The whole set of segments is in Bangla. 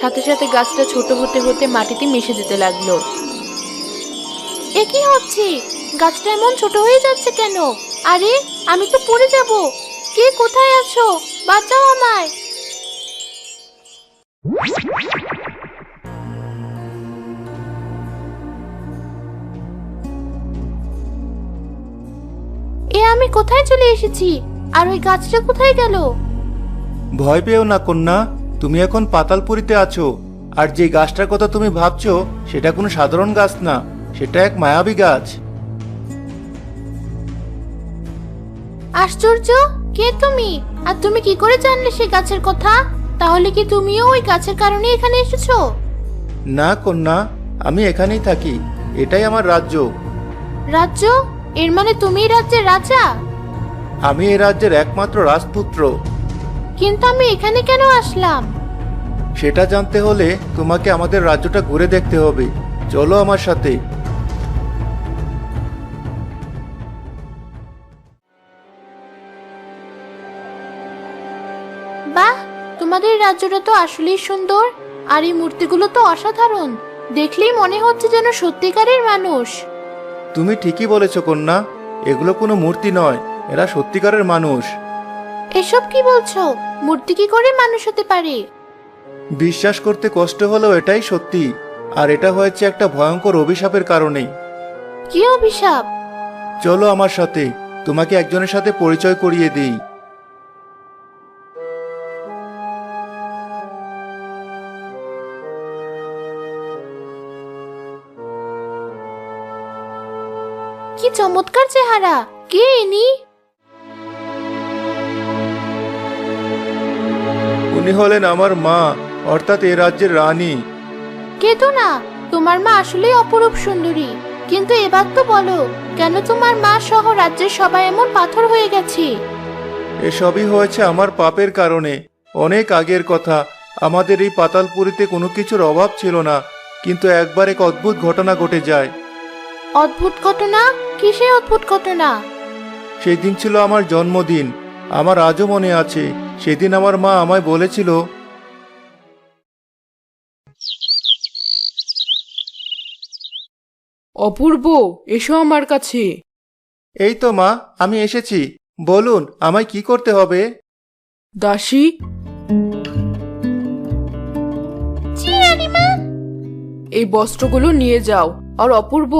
সাথে সাথে গাছটা ছোট হতে হতে মাটিতে মিশে যেতে লাগলো। এ কি হচ্ছে? গাছটা এমন ছোট হয়ে যাচ্ছে কেন? আরে আমি তো পড়ে যাব। কে কোথায় আছো? বাঁচাও আমায়। এ আমি কোথায় চলে এসেছি? আর ওই গাছটা কোথায় গেল? ভয় পেও না কন্যা, তুমি এখন পাতালপুরীতে আছো। আর যে গাছটার কথা তুমি ভাবছো সেটা কোনো সাধারণ গাছ না, সেটা এক মায়াবী গাছ। আশ্চর্য! কে তুমি? আর তুমি কি করে জানলে সেই গাছের কথা? তাহলে কি তুমিও ওই গাছের কারণে এখানে এসেছো? না কন্যা, আমি এখানেই থাকি, এটাই আমার রাজ্য। রাজ্য? এর মানে তুমিই রাজ্যের রাজা? আমি এই রাজ্যের একমাত্র রাজপুত্র। কিন্তু আমি এখানে কেন আসলাম? সেটা জানতে হলে তোমাকে আমাদের রাজ্যটা ঘুরে দেখতে হবে। চলো আমার সাথে। বাহ, তোমাদের রাজ্যটা তো আসলেই সুন্দর। আর এই মূর্তিগুলো তো অসাধারণ। দেখলেই মনে হচ্ছে যেন সত্যিকারের মানুষ। তুমি ঠিকই বলেছ কন্যা, এগুলো কোনো মূর্তি নয়, এরা সত্যিকারের মানুষ। এসব কি বলছো? মূর্তি কি করে মানুষ হতে পারে? বিশ্বাস করতে কষ্ট হলেও এটাই সত্যি। আর এটা হয়েছে একটা ভয়ঙ্কর অভিশাপের কারণে। কি অভিশাপ? চলো আমার সাথে, তোমাকে একজনের সাথে পরিচয় করিয়ে দিই। কি চমৎকার চেহারা! কে ইনি? উনি হলেন আমার মা, অর্থাৎ এ রাজ্যের রানী। কেতো না, তোমার মা আসলেই অপরূপ সুন্দরী। কিন্তু এবার তো বলো, কেন তোমার মা সহ রাজ্যের সবাই এমন পাথর হয়ে গেছে? এসবই হয়েছে আমার পাপের কারণে। অনেক আগের কথা, আমাদের এই পাতালপুরীতে কোনো কিছুর অভাব ছিল না, কিন্তু একবার এক অদ্ভুত ঘটনা ঘটে যায়। অদ্ভুত ঘটনা? কিসের অদ্ভুত ঘটনা? সেই দিন ছিল আমার জন্মদিন। আমার আজও মনে আছে, সেদিন আমার মা আমায় বলেছিল, অপূর্ব, এসো আমার কাছে। এই তো মা, আমি এসেছি। বলুন, আমায় কি করতে হবে? দাসী, এই বস্ত্রগুলো নিয়ে যাও। আর অপূর্ব,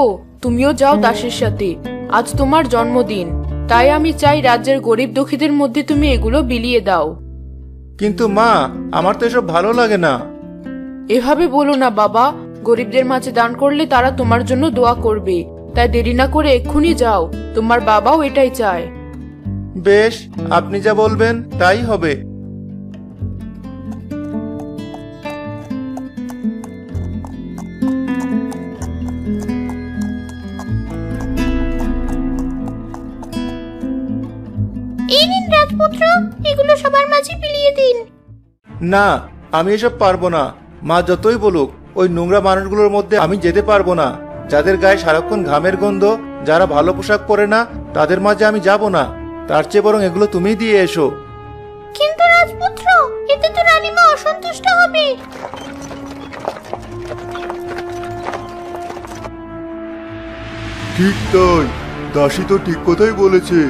তুমিও যাও দাসীর সাথে। আজ তোমার জন্মদিন, তাই আমি চাই রাজ্যের গরিব দুঃখীদের মধ্যে তুমি এগুলো বিলিয়ে দাও। কিন্তু মা, আমার তো এসব ভালো লাগে না। এভাবে বলো না বাবা, গরিবদের মাঝে দান করলে তারা তোমার জন্য দোয়া করবে। তাই দেরি না করে এক্ষুনি যাও, তোমার বাবাও এটাই চায়। বেশ, আপনি যা বলবেন তাই হবে। এই নিন রাজপুত্র, এগুলো সবার মাঝে বিলিয়ে দিন। না, আমি এসব পারবো না। মা যতই বলুক, ওই নোংরা মানুষগুলোর মধ্যে আমি যেতে পারবো না। যাদের গায়ে সারাক্ষণ ঘামের গন্ধ, যারা ভালো পোশাক পরে না, তাদের মাঝে আমি যাব না। তার চেয়ে বরং এগুলো তুমিই দিয়ে এসো। কিন্তু রাজপুত্র, এতে তো রানীমা অসন্তুষ্ট হবে। ঠিক তাই, দাসী তো ঠিক কথাই বলেছে।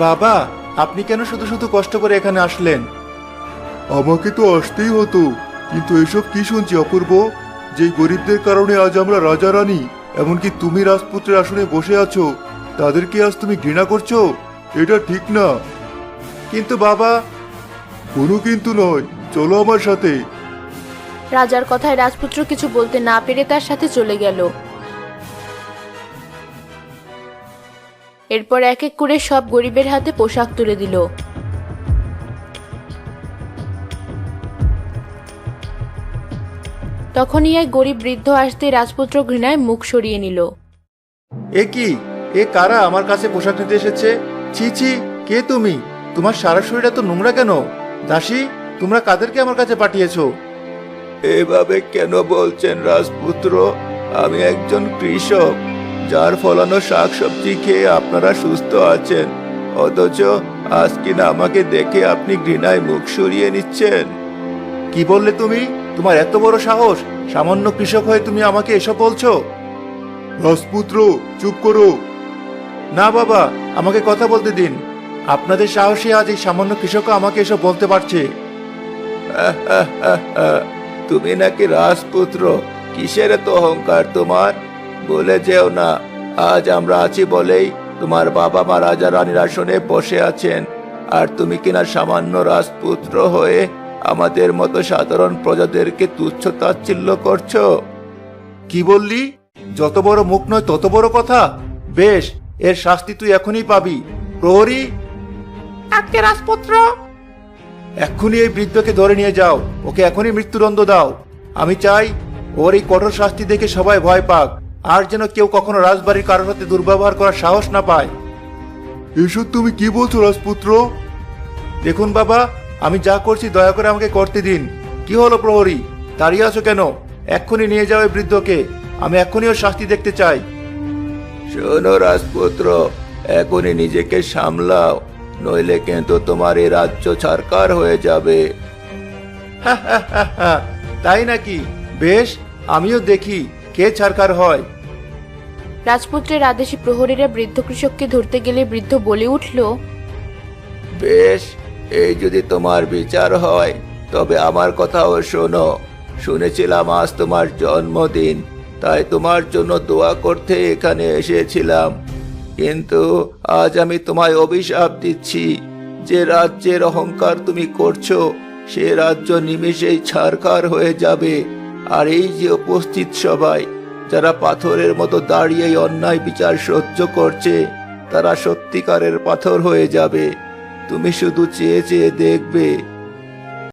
বাবা, আপনি কেন শুধু শুধু কষ্ট করে এখানে আসলেন? আমাকে তো আসতেই হতো, কিন্তু এসব কি শুনছি অপূর্ব? যেই গরিবদের কারণে আজ আমরা রাজা রানী, এমনকি তুমি রাজপুত্রের আসনে বসে আছো, তাদেরকে আজ তুমি ঘৃণা করছো? এটা ঠিক না। কিন্তু বাবা। কোনো কিন্তু নয়, চলো আমার সাথে। রাজার কথায় রাজপুত্র কিছু বলতে না পেরে তার সাথে চলে গেল। এরপর এক এক করে সব গরিবের হাতে পোশাক তুলে দিল। তখনই এক গরিব বৃদ্ধ আসতে রাজপুত্র ঘৃণায় মুখ সরিয়ে নিল। এ কি? এ কারা আমার কাছে পোশাক নিতে এসেছে? ছি ছি, কে তুমি? তোমার সারা শরীরটা তো নোংরা কেন? দাসী, তোমরা কাদেরকে আমার কাছে পাঠিয়েছো? এভাবে কেন বলছেন রাজপুত্র? আমি একজন কৃষক, যার ফলানো শাকসবজি খেয়ে আপনারা সুস্থ আছেন, অথচ আজ কিনা আমাকে দেখে আপনি ঘৃণায় মুখ সরিয়ে নিচ্ছেন। কি বললে তুমি? তোমার এত বড় সাহস! সামান্য কৃষক হয়ে তুমি আমাকে এসব বলছো? রাজপুত্র, চুপ করো। না বাবা, আমাকে কথা বলতে দিন। আপনাদের সাহসী আজ এই সামান্য কৃষকও আমাকে এসব বলতে পারছে। তুমি নাকি রাজপুত্র? কিসের এত অহংকার তোমার? বলে যেও না, আজ আমরা আছি বলেই তোমার বাবা মা রাজা রানীর আসনে বসে আছেন, আর তুমি কিনা সামান্য রাজপুত্র হয়ে আমাদের মতো সাধারণ প্রজাদেরকে তুচ্ছ তাচ্ছিল্য করছো। কি বললি? যত বড় মুখ নয় তত বড় কথা। বেশ, এর শাস্তি তুই এখনই পাবি। প্রহরী, আজকে রাজপুত্র, এক্ষুনি এই বৃদ্ধকে ধরে নিয়ে যাও। ওকে এখনই মৃত্যুদণ্ড দাও। আমি চাই ওর এই কঠোর শাস্তি দেখে সবাই ভয় পাক, আর যেন কেউ কখনো রাজবাড়ির কারোর সাথে দুর্ব্যবহার করার সাহস না পায়। এসব তুমি কি বলছো রাজপুত্র? দেখুন বাবা, আমি যা করছি দয়া করে আমাকে করতে দিন। কি হলো প্রহরী, দাঁড়িয়ে আছো কেন? এক্ষুনি নিয়ে যাও এই বৃদ্ধকে। আমি এক্ষুনি ওর শাস্তি দেখতে চাই। শোনো রাজপুত্র, এখনই নিজেকে সামলাও, নইলে কিন্তু তোমার এই রাজ্য ছারকার হয়ে যাবে। তাই নাকি? বেশ, আমিও দেখি কে ছারকার হয়। রাজপুত্রের আদেশে প্রহরীরা বৃদ্ধ কৃষককে ধরতে গেলে বৃদ্ধ বলে উঠল, বেশ, এই যদি তোমার বিচার হয় তবে আমার কথাও শোনো। শুনেছিলাম আজ তোমার জন্মদিন, তাই তোমার জন্য দোয়া করতে এখানে এসেছিলাম। কিন্তু আজ আমি তোমায় অভিশাপ দিচ্ছি। যে রাজ্যের অহংকার তুমি করছো, সে রাজ্য নিমেষেই ছারখার হয়ে যাবে। আর এই যে উপস্থিত সবাই, যারা পাথরের মতো দাঁড়িয়ে অন্যায় বিচার সহ্য করছে, তারা সত্যিকারের পাথর হয়ে যাবে। তুমি শুধু চেয়ে চেয়ে দেখবে